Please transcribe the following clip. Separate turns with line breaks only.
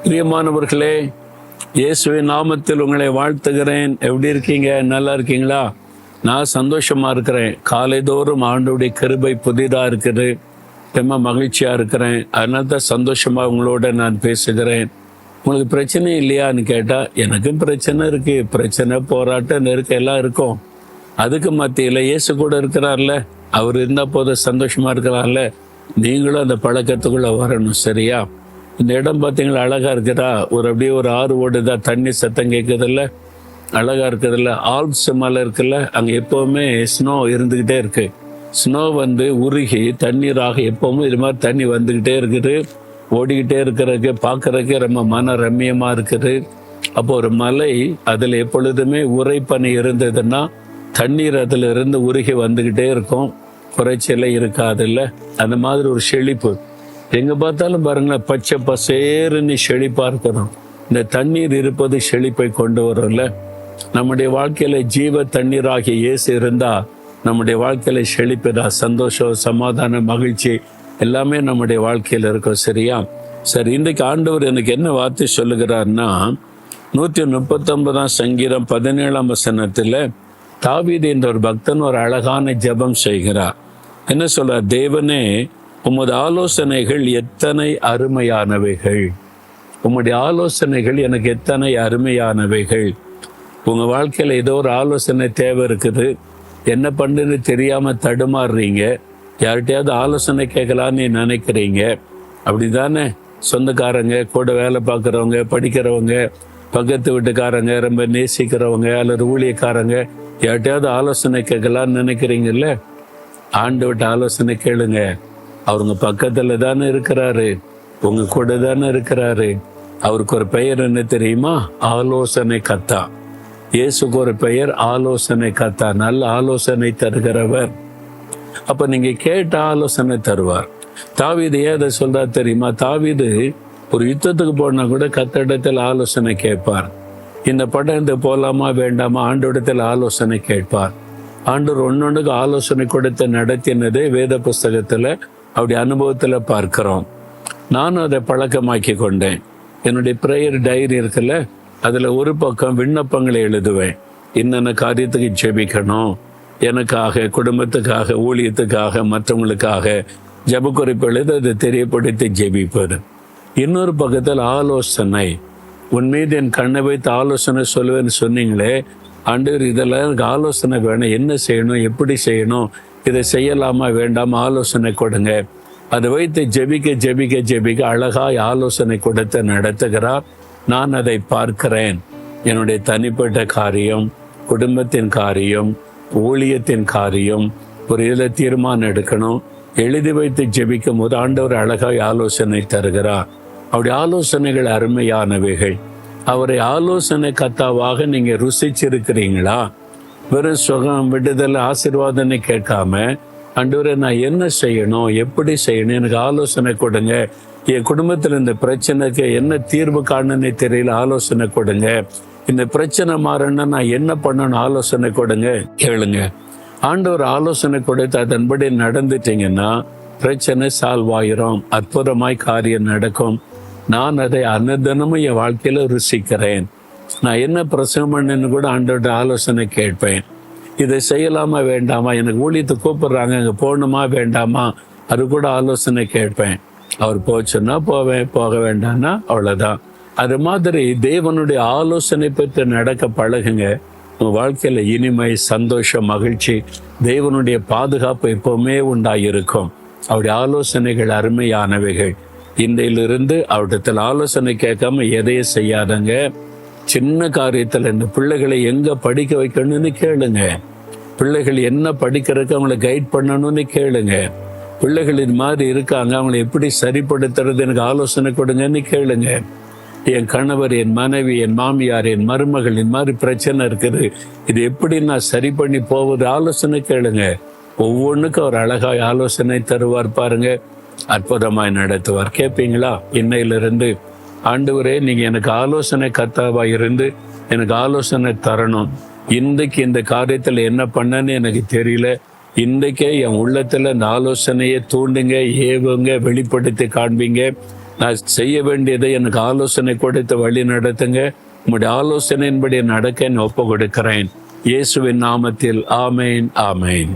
பிரியமானவர்களே, இயேசுவின் நாமத்தில் உங்களை வாழ்த்துகிறேன். எப்படி இருக்கீங்க? நல்லா இருக்கீங்களா? நான் சந்தோஷமா இருக்கிறேன். காலைதோறும் ஆண்டவருடைய கிருபை புதிதாக இருக்குது. ரொம்ப மகிழ்ச்சியா இருக்கிறேன். அதனால தான் சந்தோஷமா உங்களோட நான் பேசுகிறேன். உங்களுக்கு பிரச்சனை இல்லையான்னு கேட்டால், எனக்கும் பிரச்சனை இருக்கு. பிரச்சனை, போராட்டம், நெருக்கம் எல்லாம் இருக்கும். அதுக்கு மத்தியில் இயேசு கூட இருக்கிறார்ல, அவர் இருந்தால் போதும், சந்தோஷமா இருக்கிறார்ல. நீங்களும் அந்த பழக்கத்துக்குள்ள வரணும். சரியா? இந்த இடம் பார்த்தீங்களா, அழகா இருக்குதா? அப்படியே ஒரு ஆறு ஓடுதா, தண்ணி சத்தம் கேட்குதில்ல, அழகா இருக்குதுல்ல. ஆல்ப்ஸ் மலை இருக்குல்ல, அங்கே எப்போவுமே ஸ்னோ இருந்துக்கிட்டே இருக்கு. ஸ்னோ உருகி தண்ணீராக எப்போவுமே இது மாதிரி தண்ணி வந்துக்கிட்டே இருக்குது, ஓடிக்கிட்டே இருக்கிறதுக்கு பார்க்கறதுக்கே ரொம்ப மன ரம்மியமாக இருக்குது. அப்போ ஒரு மலை, அதில் எப்பொழுதுமே உறைபனி இருந்ததுன்னா தண்ணீர் அதில் இருந்து உருகி வந்துக்கிட்டே இருக்கும், குறைச்சலே இருக்காதுல்ல. அந்த மாதிரி ஒரு செழிப்பு எங்கே பார்த்தாலும் பாருங்களேன், பச்சை பசேருன்னு செழிப்பாக இருக்கணும். இந்த தண்ணீர் இருப்பது செழிப்பை கொண்டு வரும்ல. நம்முடைய வாழ்க்கையில ஜீவ தண்ணீராகிய இயேசு இருந்தால் நம்முடைய வாழ்க்கையில செழிப்புதா, சந்தோஷம், சமாதானம், மகிழ்ச்சி எல்லாமே நம்முடைய வாழ்க்கையில் இருக்கும். சரியா? சரி, இன்றைக்கு ஆண்டவர் எனக்கு என்ன வார்த்தை சொல்லுகிறார்னா, 139 சங்கீதம் 17 வசனத்தில் தாவீது என்ற ஒரு பக்தன் ஒரு அழகான ஜெபம் செய்கிறார். என்ன சொல்றார்? தேவனே, உமது ஆலோசனைகள் எத்தனை அருமையானவைகள். உம்முடைய ஆலோசனைகள் எனக்கு எத்தனை அருமையானவைகள். உங்கள் வாழ்க்கையில் ஏதோ ஒரு ஆலோசனை தேவை இருக்குது. என்ன பண்ணுன்னு தெரியாமல் தடுமாறுறீங்க. யார்கிட்டையாவது ஆலோசனை கேட்கலான்னு நினைக்கிறீங்க. அப்படி தானே? சொந்தக்காரங்க, கூட வேலை பார்க்குறவங்க, படிக்கிறவங்க, பக்கத்து வீட்டுக்காரங்க, ரொம்ப நேசிக்கிறவங்க அல்லது ஊழியக்காரங்க, யார்கிட்டையாவது ஆலோசனை கேட்கலான்னு நினைக்கிறீங்கல்ல. ஆண்டவர்கிட்ட ஆலோசனை கேளுங்க. அவருங்க பக்கத்தில் தானே இருக்கிறாரு, உங்க கூட தானே இருக்கிறாரு. அவருக்கு ஒரு பெயர் என்ன தெரியுமா? ஆலோசனை கர்த்தா. இயேசுக்கு ஒரு பெயர் ஆலோசனை கர்த்தா, நல்ல ஆலோசனை தருகிறவர். அப்ப நீங்க கேட்ட ஆலோசனை தருவார். தாவீது ஏதை சொல்றா தெரியுமா? தாவீது ஒரு யுத்தத்துக்கு போனா கூட கர்த்தரிடத்தில் ஆலோசனை கேட்பார். இந்த படம் இந்த போலாமா வேண்டாமா, ஆண்டவரிடத்தில் ஆலோசனை கேட்பார். ஆண்டவர் ஒன்னொன்றுக்கு ஆலோசனை கொடுத்து நடத்தினது வேத புஸ்தகத்துல அப்படி அனுபவத்துல பார்க்கிறோம். நானும் அதை பழக்கமாக்கி கொண்டேன். என்னுடைய ப்ரேயர் டைரி இருக்குல்ல, அதுல ஒரு பக்கம் விண்ணப்பங்களை எழுதுவேன். என்னென்ன காரியத்துக்கு ஜெபிக்கணும், எனக்காக, குடும்பத்துக்காக, ஊழியத்துக்காக, மற்றவங்களுக்காக ஜெப குறிப்பு எழுத அதை தெரியப்படுத்தி ஜெபிப்பது. இன்னொரு பக்கத்தில் ஆலோசனை. உன் மீது என் கண்ணை வைத்து ஆலோசனை சொல்லுவேன்னு சொன்னீங்களே ஆண்டவர், இதெல்லாம் எனக்கு ஆலோசனை வேணும். என்ன செய்யணும், எப்படி செய்யணும், இதை செய்யலாமா வேண்டாமா, ஆலோசனை கொடுங்க. அதை வைத்து ஜெபிக்க ஜெபிக்க ஜெபிக்க அழகாய் ஆலோசனை கொடுத்து நடத்துகிறார். நான் அதை பார்க்கிறேன். என்னுடைய தனிப்பட்ட காரியம், குடும்பத்தின் காரியம், ஊழியத்தின் காரியம், ஒரு இதில் தீர்மானம் எடுக்கணும், எழுதி வைத்து ஜெபிக்கும் போது ஆண்டவர் அழகாய் ஆலோசனை தருகிறார். அவருடைய ஆலோசனைகள் அருமையானவைகள். அவரை ஆலோசனை கர்த்தாவாக நீங்க ருசிச்சிருக்கிறீங்களா? வெறும் சுகம், விடுதலை, ஆசீர்வாதனை கேட்காம, ஆண்டவரே நான் என்ன செய்யணும், எப்படி செய்யணும், எனக்கு ஆலோசனை கொடுங்க. என் குடும்பத்தில் இந்த பிரச்சனைக்கு என்ன தீர்வு காணணும்னு தெரியல, ஆலோசனை கொடுங்க. இந்த பிரச்சனை மாறணும்னா நான் என்ன பண்ணணும், ஆலோசனை கொடுங்க. கேளுங்க. ஆண்டவர் ஆலோசனை கொடுத்து அதன்படி நடந்துட்டீங்கன்னா பிரச்சனை சால்வ் ஆயிரும், அற்புதமாய் காரியம் நடக்கும். நான் அதை அன்னதினமும் என் வாழ்க்கையில ருசிக்கிறேன். நான் என்ன பிரசங்கம் பண்ணேன்னு கூட ஆண்டோட ஆலோசனை கேட்பேன். இதை செய்யலாமா வேண்டாமா, எனக்கு ஊழியத்தை கூப்பிடுறாங்க, அங்கே போகணுமா வேண்டாமா, அது கூட ஆலோசனை கேட்பேன். அவர் போச்சுன்னா போவேன், போக வேண்டாம்னா அவ்வளோதான். அது மாதிரி தேவனுடைய ஆலோசனை பெற்று நடக்க பழகுங்க. உங்கள் வாழ்க்கையில் இனிமை, சந்தோஷம், மகிழ்ச்சி, தேவனுடைய பாதுகாப்பு எப்பவுமே உண்டாயிருக்கும். அவருடைய ஆலோசனைகள் அருமையானவைகள். இன்றையிலிருந்து அவரிடத்தில் ஆலோசனை கேட்காம எதையும் செய்யாதங்க. சின்ன காரியத்தில் இந்த பிள்ளைகளை எங்க படிக்க வைக்கணும்னு கேளுங்க. பிள்ளைகள் என்ன படிக்கிறதுக்கு அவங்களை கைட் பண்ணணும்னு கேளுங்க. பிள்ளைகள் இது மாதிரி இருக்காங்க, அவங்களை எப்படி சரிப்படுத்துறது, எனக்கு ஆலோசனை கொடுங்கன்னு கேளுங்க. என் கணவர், என் மனைவி, என் மாமியார், என் மருமகள், இந்த மாதிரி பிரச்சனை இருக்குது, இது எப்படி நான் சரி பண்ணி போவது, ஆலோசனை கேளுங்க. ஒவ்வொன்றுக்கும் அவர் அழகாய் ஆலோசனை தருவார். பாருங்க, அற்புதமாய் நடத்துவார். கேட்பீங்களா? இன்னையிலிருந்து ஆண்டவரே, நீங்க எனக்கு ஆலோசனை கர்த்தாவா இருந்து எனக்கு ஆலோசனை தரணும். இன்றைக்கு இந்த காரியத்தில் என்ன பண்ணன்னு எனக்கு தெரியல, இன்றைக்கே என் உள்ளத்துல இந்த ஆலோசனையை தூண்டுங்க, ஏவுங்க, வெளிப்படுத்தி காண்பீங்க. நான் செய்ய வேண்டியதை எனக்கு ஆலோசனை கொடுத்து வழி நடத்துங்க. உங்களுடைய ஆலோசனையின்படி நடக்க ஒப்பு கொடுக்கிறேன். இயேசுவின் நாமத்தில் ஆமேன், ஆமேன்.